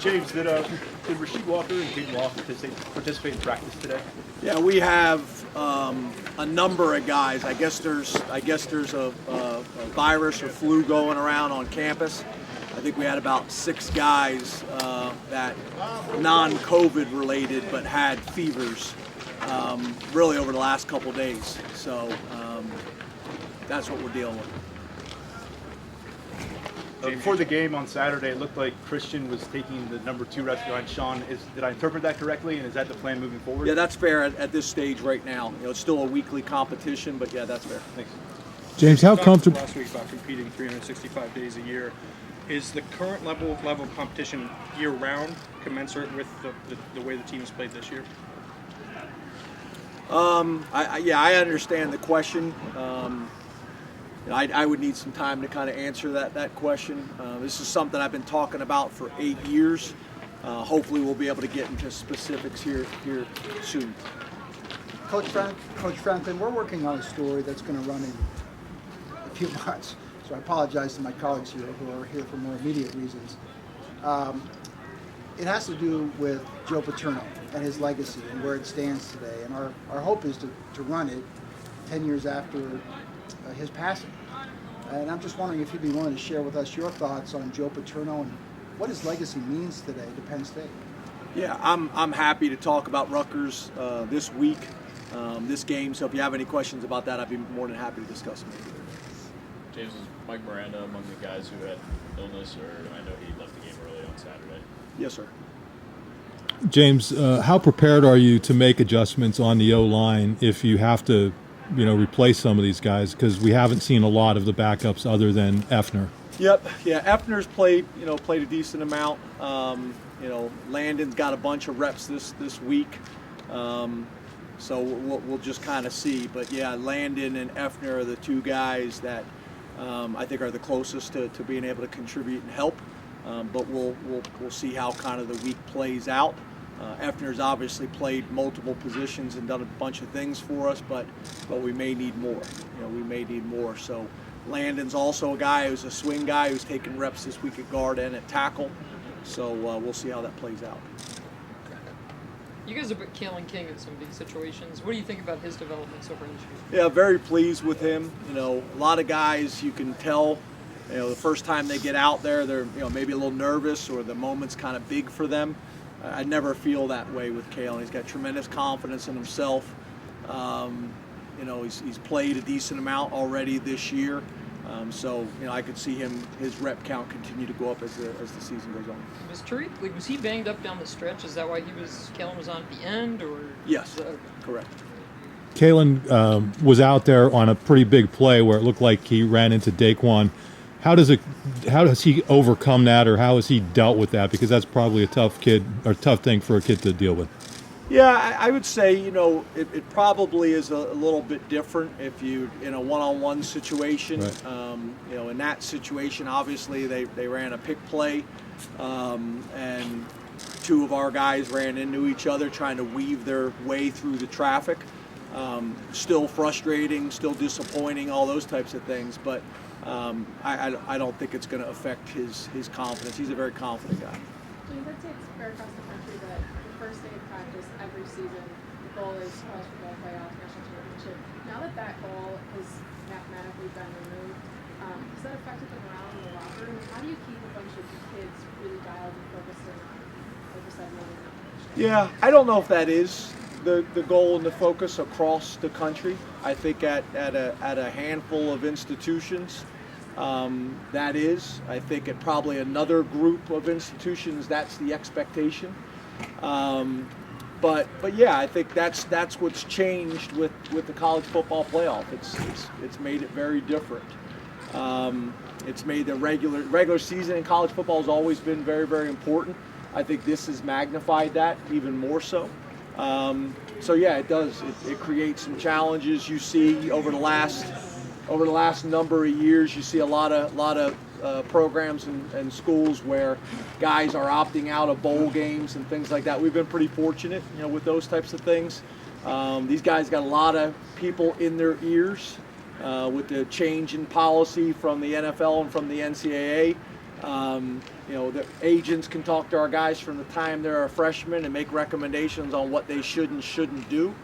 James, did Rasheed Walker and Caden Law participate in practice today? Yeah, we have a number of guys. I guess there's a virus or flu going around on campus. I think we had about 6 guys that non-COVID related but had fevers really over the last couple days. So that's what we're dealing with. Before the game on Saturday, it looked like Christian was taking the number 2 reps behind Sean. Did I interpret that correctly, and is that the plan moving forward? Yeah, that's fair at this stage right now. It's still a weekly competition, but yeah, that's fair. Thanks. James, how comfortable? Last week about competing 365 days a year. Is the current level of competition year-round commensurate with the way the team has played this year? I understand the question. I would need some time to kind of answer that question. This is something I've been talking about for 8 years. Hopefully we'll be able to get into specifics here soon. Coach Franklin, we're working on a story that's going to run in a few months. So I apologize to my colleagues here who are here for more immediate reasons. It has to do with Joe Paterno and his legacy and where it stands today. And our hope is to run it 10 years after his passing. And I'm just wondering if you'd be willing to share with us your thoughts on Joe Paterno and what his legacy means today to Penn State. Yeah, I'm happy to talk about Rutgers this week, this game. So if you have any questions about that, I'd be more than happy to discuss them. James, was Mike Miranda among the guys who had illness, or I know he left the game early on Saturday? Yes, sir. James, how prepared are you to make adjustments on the O-line if you have to, replace some of these guys? Because we haven't seen a lot of the backups other than Effner. Yep. Yeah, Effner's played a decent amount. Landon's got a bunch of reps this week. So we'll just kind of see. But yeah, Landon and Effner are the 2 guys that I think are the closest to being able to contribute and help. But we'll see how kind of the week plays out. Effner's obviously played multiple positions and done a bunch of things for us, but we may need more. We may need more. So Landon's also a guy who's a swing guy who's taking reps this week at guard and at tackle. So we'll see how that plays out. You guys have put Kalen King in some big situations. What do you think about his development so far this year? Yeah, very pleased with him. A lot of guys you can tell, the first time they get out there, they're maybe a little nervous or the moment's kind of big for them. I never feel that way with Kalen. He's got tremendous confidence in himself. He's played a decent amount already this year. So I could see his rep count continue to go up as the season goes on. Was he banged up down the stretch? Is that why Kalen was on at the end, or? Yes, correct. Kalen was out there on a pretty big play where it looked like he ran into Daquan. How does he overcome that, or how has he dealt with that? Because that's probably a tough thing for a kid to deal with. Yeah, I would say, it probably is a little bit different if you in a one-on-one situation. Right. In that situation, obviously they ran a pick play, and 2 of our guys ran into each other trying to weave their way through the traffic. Still frustrating, still disappointing, all those types of things. But I don't think it's going to affect his confidence. He's a very confident guy. Let's say it's fair across the country that the first day of practice every season, the goal is college football playoff, national championship. Now that goal has mathematically been removed, has that affected the morale in the locker room? How do you keep a bunch of kids really dialed and focused and, like you said, moving? Yeah, I don't know if that is the goal and the focus across the country. I think at a handful of institutions, that is. I think at probably another group of institutions, that's the expectation. But yeah, I think that's what's changed with the college football playoff. It's made it very different. It's made the regular season in college football has always been very, very important. I think this has magnified that even more so. So yeah, it does. It creates some challenges. You see over the last number of years, you see a lot of programs and schools where guys are opting out of bowl games and things like that. We've been pretty fortunate, with those types of things. These guys got a lot of people in their ears with the change in policy from the NFL and from the NCAA. The agents can talk to our guys from the time they're a freshman and make recommendations on what they should and shouldn't do.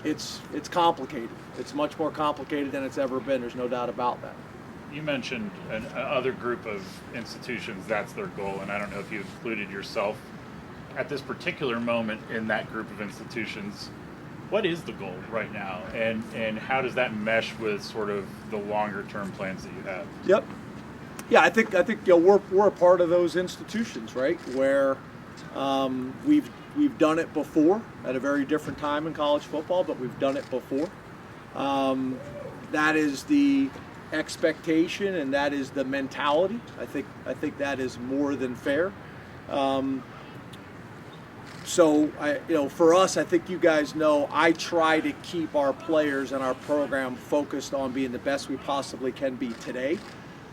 It's complicated. It's much more complicated than it's ever been. There's no doubt about that. You mentioned another group of institutions, that's their goal, and I don't know if you included yourself at this particular moment in that group of institutions. What is the goal right now, and how does that mesh with sort of the longer term plans that you have? Yep. Yeah, I think we're a part of those institutions, right? Where we've done it before at a very different time in college football, but we've done it before. That is the expectation, and that is the mentality. I think that is more than fair. So for us, I think you guys know, I try to keep our players and our program focused on being the best we possibly can be today,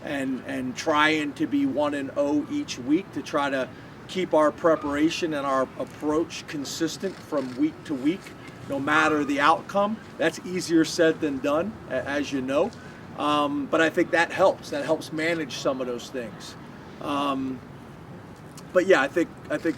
and trying to be 1-0 each week to try to keep our preparation and our approach consistent from week to week, no matter the outcome. That's easier said than done, as you know. But I think that helps. That helps manage some of those things. But yeah, I think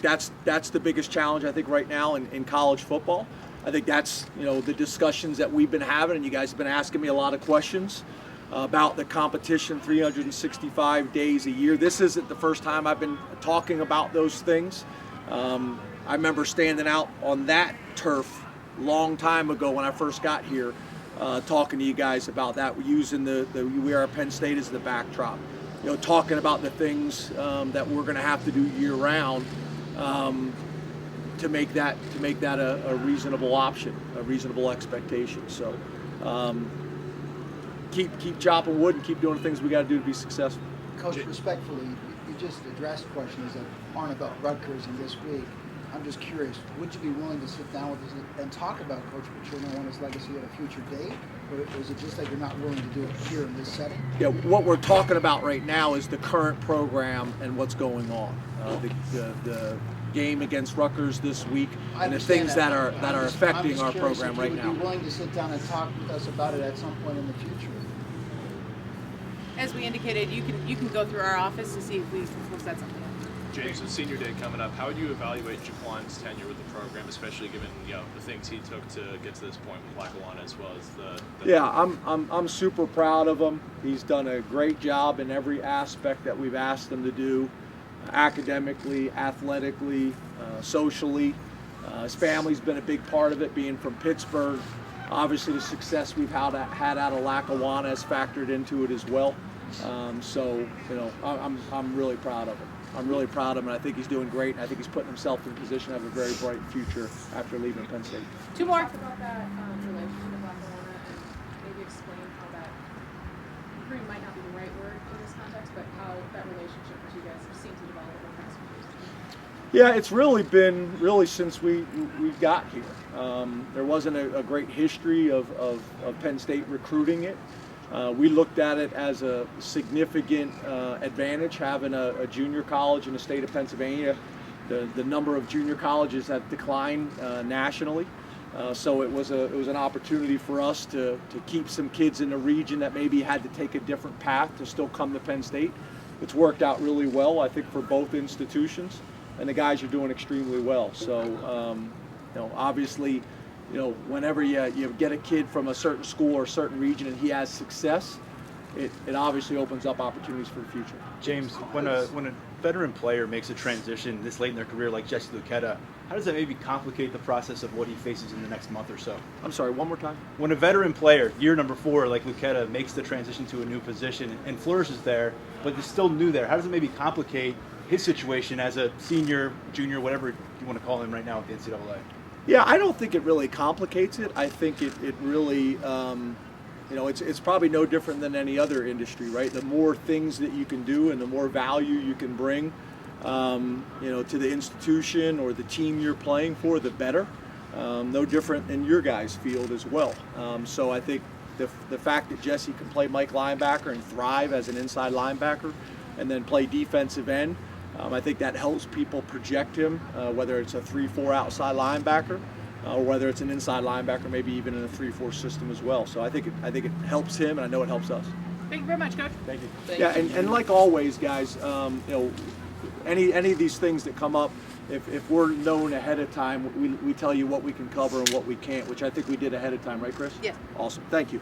that's the biggest challenge, I think, right now in college football. I think that's the discussions that we've been having, and you guys have been asking me a lot of questions about the competition 365 days a year. This isn't the first time I've been talking about those things. I remember standing out on that turf a long time ago when I first got here, talking to you guys about that, using the We Are Penn State as the backdrop. Talking about the things that we're going to have to do year round to make that a reasonable option, a reasonable expectation. So keep chopping wood and keep doing the things we got to do to be successful. Coach, respectfully, you just addressed questions that aren't about Rutgers in this week. I'm just curious, would you be willing to sit down with us and talk about Coach Paterno and his legacy at a future date? Or is it just that you're not willing to do it here in this setting? Yeah, what we're talking about right now is the current program and what's going on. The game against Rutgers this week, and the things that are affecting our program right now. Would you be willing to sit down and talk with us about it at some point in the future? As we indicated, you can go through our office to see if we'll set something up. James, with senior day coming up, how would you evaluate Jaquan's tenure with the program, especially given the things he took to get to this point with Lackawanna, as well as the Yeah, I'm super proud of him. He's done a great job in every aspect that we've asked him to do, academically, athletically, socially. His family's been a big part of it, being from Pittsburgh. Obviously, the success we've had out of Lackawanna has factored into it as well. I'm really proud of him. I'm really proud of him, and I think he's doing great. And I think he's putting himself in position to have a very bright future after leaving Penn State. Two more. Talk about that relationship with Lackawanna and maybe explain how that recruiting might not be the right word in this context, but how that relationship that you guys have seen to develop over the past few years. Yeah, it's really been since we got here. There wasn't a great history of Penn State recruiting it. We looked at it as a significant advantage having a junior college in the state of Pennsylvania. The number of junior colleges have declined nationally, so it was an opportunity for us to keep some kids in the region that maybe had to take a different path to still come to Penn State. It's worked out really well, I think, for both institutions, and the guys are doing extremely well. So, obviously, whenever you get a kid from a certain school or a certain region and he has success, it obviously opens up opportunities for the future. James, when a veteran player makes a transition this late in their career, like Jesse Luketa, how does that maybe complicate the process of what he faces in the next month or so? I'm sorry, one more time? When a veteran player, year number 4, like Luketa, makes the transition to a new position and flourishes there, but is still new there, how does it maybe complicate his situation as a senior, junior, whatever you want to call him right now at the NCAA? Yeah, I don't think it really complicates it. I think it really, it's probably no different than any other industry, right? The more things that you can do and the more value you can bring, to the institution or the team you're playing for, the better. No different in your guys' field as well. So I think the fact that Jesse can play Mike linebacker and thrive as an inside linebacker and then play defensive end, I think that helps people project him, whether it's a 3-4 outside linebacker or whether it's an inside linebacker, maybe even in a 3-4 system as well. So I think it helps him, and I know it helps us. Thank you very much, Coach. Thank you. Thank Yeah, you. and like always, guys, any of these things that come up, if we're known ahead of time, we tell you what we can cover and what we can't, which I think we did ahead of time, right, Chris? Yes. Awesome. Thank you.